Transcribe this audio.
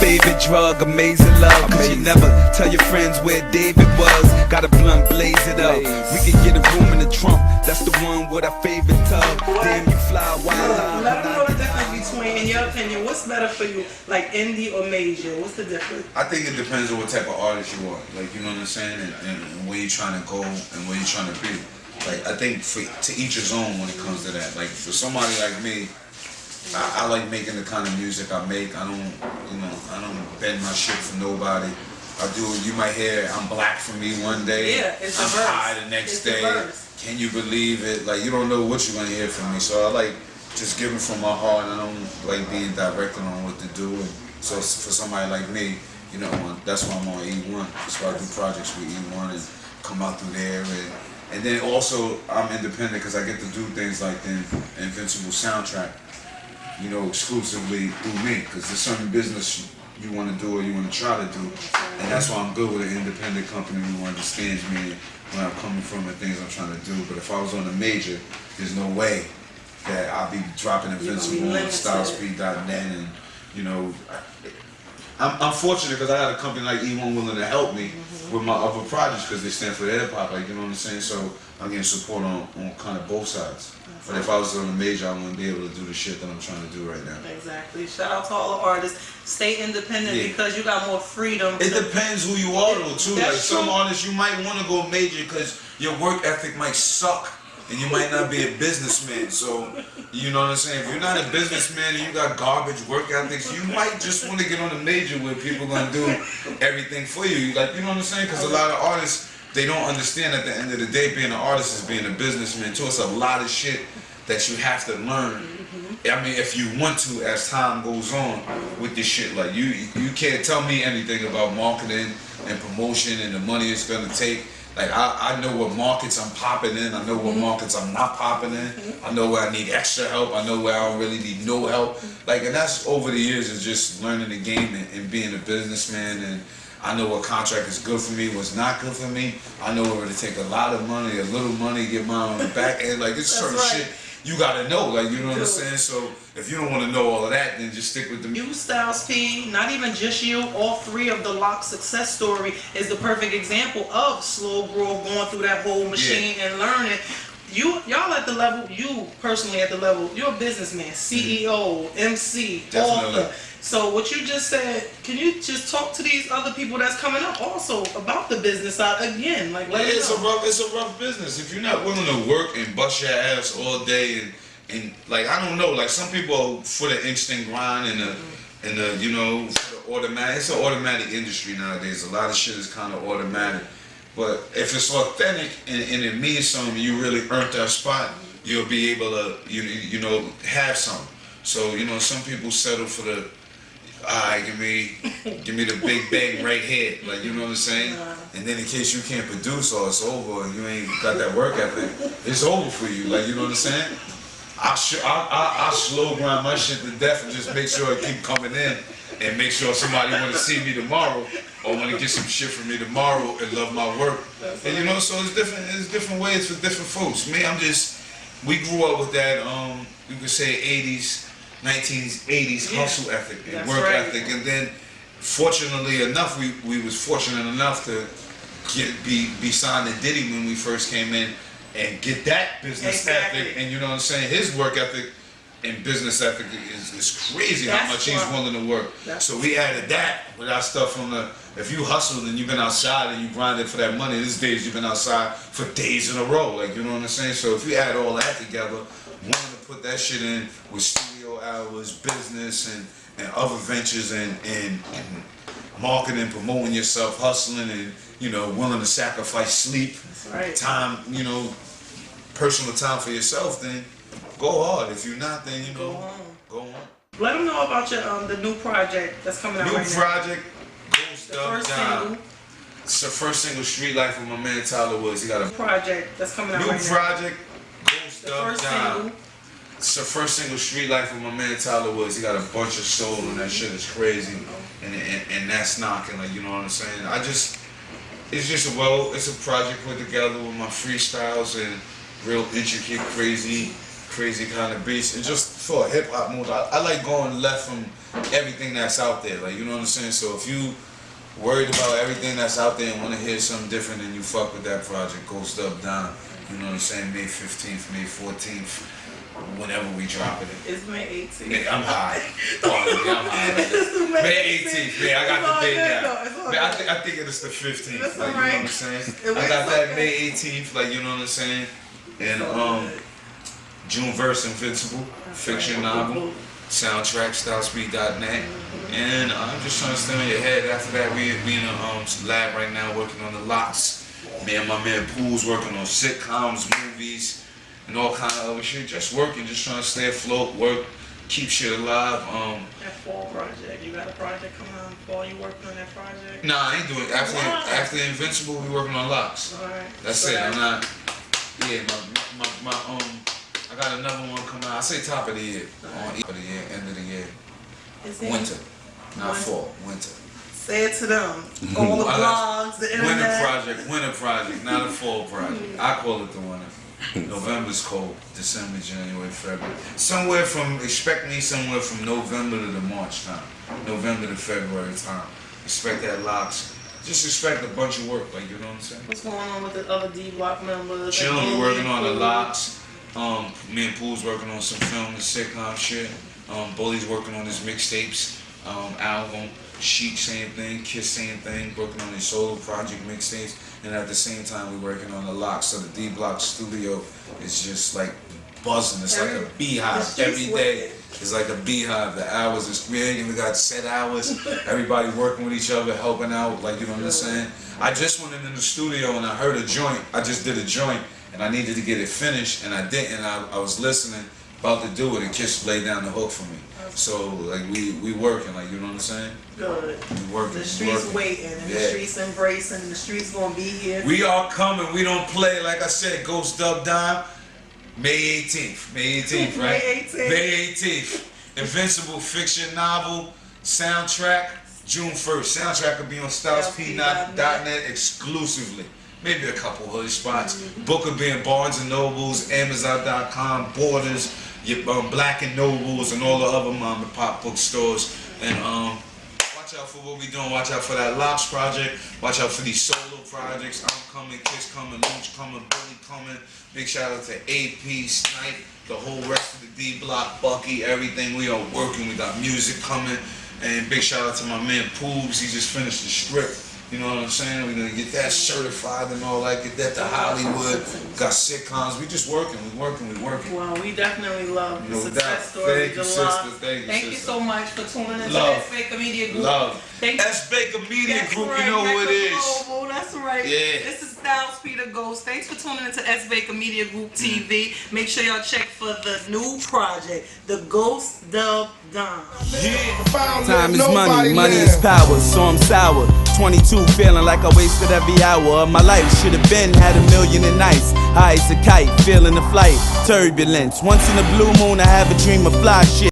favorite drug, amazing love. Cause you never tell your friends where David was. Got a blunt, blaze it up. We can get a room in the trunk. That's the one with our favorite tub. Damn, you fly wild out. Let them know the difference between, in your opinion, what's better for you, like indie or major? What's the difference? I think it depends on what type of artist you are. Like, you know what I'm saying? And where you're trying to go and where you're trying to be. Like, I think to each his own when it comes to that. Like, for somebody like me, I like making the kind of music I make. I don't bend my shit for nobody. I do. You might hear I'm black for me one day. Yeah, it's I'm diverse. high the next day. Diverse. Can you believe it? Like, you don't know what you're gonna hear from me. So I like just giving from my heart. I don't like being directed on what to do. And so for somebody like me, you know, that's why I'm on E1. That's why I do projects with E1 and come out through there. And then also I'm independent because I get to do things like the Invincible soundtrack, you know, exclusively through me. Because there's certain business you want to do or you want to try to do, and that's why I'm good with an independent company who understands me, where I'm coming from and things I'm trying to do. But if I was on a major, there's no way that I'll be dropping Invincible on StyleSpeed.net, and you know, I'm fortunate because I got a company like E1 willing to help me with my other projects because they stand for the hip hop, like, you know what I'm saying. So I'm getting support on kind of both sides. But if I was on a major, I wouldn't be able to do the shit that I'm trying to do right now. Exactly. Shout out to all the artists. Stay independent because you got more freedom. It depends who you are though too. Like some true. artists you might want to go major because your work ethic might suck and you might not be a businessman. So you know what I'm saying? If you're not a businessman and you got garbage work ethics, you might just want to get on a major where people gonna do everything for you. Like, you know what I'm saying? Because a lot of artists, they don't understand at the end of the day being an artist is being a businessman too. It's a lot of shit that you have to learn. I mean, if you want to, as time goes on with this shit, like you can't tell me anything about marketing and promotion and the money it's gonna take. Like I know what markets I'm popping in, I know what markets I'm not popping in, I know where I need extra help, I know where I don't really need no help. Like, and that's over the years is just learning the game and being a businessman. And I know what contract is good for me, what's not good for me. I know where to take a lot of money, a little money, get mine on the back end. Like, it's certain shit you gotta know, like, you know what I'm saying? So if you don't want to know all of that, then just stick with the You, Styles P, not even just you, all three of the Lock success story is the perfect example of slow growth, going through that whole machine and learning. Y'all at the level, you personally at the level, you're a businessman, CEO, MC, author. So what you just said, can you just talk to these other people that's coming up also about the business side again? Like, let it's a rough business. If you're not willing to work and bust your ass all day and like, I don't know, like some people for the instant grind and the you know, for the automatic. It's an automatic industry nowadays. A lot of shit is kind of automatic. But if it's authentic and it means something, you really earned that spot, you'll be able to you know have some. So you know, some people settle for the give me the big bang right here, like, you know what I'm saying? And then in case you can't produce or it's over and you ain't got that work ethic, it's over for you, like, you know what I'm saying? I slow grind my shit to death and just make sure it keep coming in and make sure somebody want to see me tomorrow or want to get some shit from me tomorrow and love my work. And you know, so it's different ways for different folks. Me, we grew up with that, you could say 1980s hustle ethic and work ethic, and then fortunately enough, we was fortunate enough to be signed to Diddy when we first came in and get that business ethic, and you know what I'm saying, his work ethic and business ethic is crazy. How much he's willing to work. So we added that with our stuff from the, if you hustled and you've been outside and you grinded for that money, these days you've been outside for days in a row, like, you know what I'm saying? So if you add all that together, wanting to put that shit in with studio hours, business and other ventures and marketing, promoting yourself, hustling, and you know, willing to sacrifice sleep, time, you know, personal time for yourself, then go hard. If you're not, then you know, go on. Let them know about your the new project that's coming out right now. New project, Ghost Up Down. It's the first single, Street Life, with my man Tyler Woods. He got a project that's coming out right now. New project, Ghost Up Down. It's the first single, Street Life, with my man Tyler Woods. He got a bunch of soul and that shit is crazy, and that's knocking, like, you know what I'm saying. It's a project put together with my freestyles and real intricate, crazy crazy kind of beats. And just for a hip hop mood, I like going left from everything that's out there. Like, you know what I'm saying? So if you worried about everything that's out there and want to hear something different, then you fuck with that project, Ghost Up Down. You know what I'm saying? May 15th, May 14th, whenever we drop it. It's May 18th. Yeah, I'm high. I'm high. May 18th. Yeah, I got the date now. Man, I think it's the 15th. That's like, you know what I'm saying? I got that May 18th. Like, you know what I'm saying? And June verse, Invincible, fiction novel, soundtrack, stylespeed.net. And I'm just trying to stay on your head. After that, we in a lab right now working on the locks. Me and my man Pool's working on sitcoms, movies, and all kind of other shit. Just working, just trying to stay afloat, work, keep shit alive. That fall project, you got a project coming out in fall, you working on that project? Nah, I ain't doing it. After Invincible, we working on locks. Alright. That's so it. I'm not. Yeah, I got another one coming out. I say top of the year, end of the year, winter, not fall, winter. Say it to them. All the blogs, the internet. Winter project, not a fall project. I call it the winter. November's cold. December, January, February. Expect me somewhere from November to the March time. November to February time. Expect that locks. Just expect a bunch of work, like, you know what I'm saying? What's going on with the other D-Block members? Chilling, we working on the locks. Me and Pool's working on some film and sitcom shit. Bully's working on his mixtapes, album. Chic, same thing. Kiss, same thing. Working on his solo project mixtapes. And at the same time, we're working on the locks. So the D-Block studio is just like buzzing. It's like a beehive. Every day is like a beehive. The hours is creating. We got set hours. Everybody working with each other, helping out. Like, you know what I'm saying? I just went in the studio and I heard a joint. I just did a joint. And I needed to get it finished, and I didn't. I was listening, about to do it, and Kiss laid down the hook for me. So, like, we working, like, you know what I'm saying? Good. We working. The streets waiting, and the streets embracing, and the streets gonna be here. We are coming. We don't play. Like I said, Ghost Up Dime, May 18th. May 18th, right? May 18th. May 18th. Invincible fiction novel, soundtrack, June 1st. Soundtrack will be on stylespeed.net exclusively. Maybe a couple hood spots. Book will be in Barnes & Nobles, Amazon.com, Borders, your Black & Nobles, and all the other mom and pop bookstores. And watch out for what we doing. Watch out for that Locks project. Watch out for these solo projects. I'm coming, Kiss coming, Luch coming, Bully coming. Big shout out to AP, Snipe, the whole rest of the D-Block, Bucky, everything. We are working. We got music coming. And big shout out to my man Poobs. He just finished the strip. You know what I'm saying? We're gonna get that certified and all that, get that to Hollywood. Got sitcoms. We just working, we working. Well, we definitely love the No success doubt. story. Thank you, sister. Thank you, you so much for tuning into Love. S. Baker Media Group. Love. Thank you. S. Baker Media That's Group, right, you know who it is. Meccaglobal, that's right. Yeah. This is Styles Peter Ghost. Thanks for tuning into S. Baker Media Group TV. Make sure y'all check for the new project, the Ghost Dub Dime. Yeah. Time is money, money is power, so I'm sour. 22, feeling like I wasted every hour of my life. Should have been, had a million and nights. High as a kite, feeling the flight, turbulence. Once in a blue moon, I have a dream of fly shit.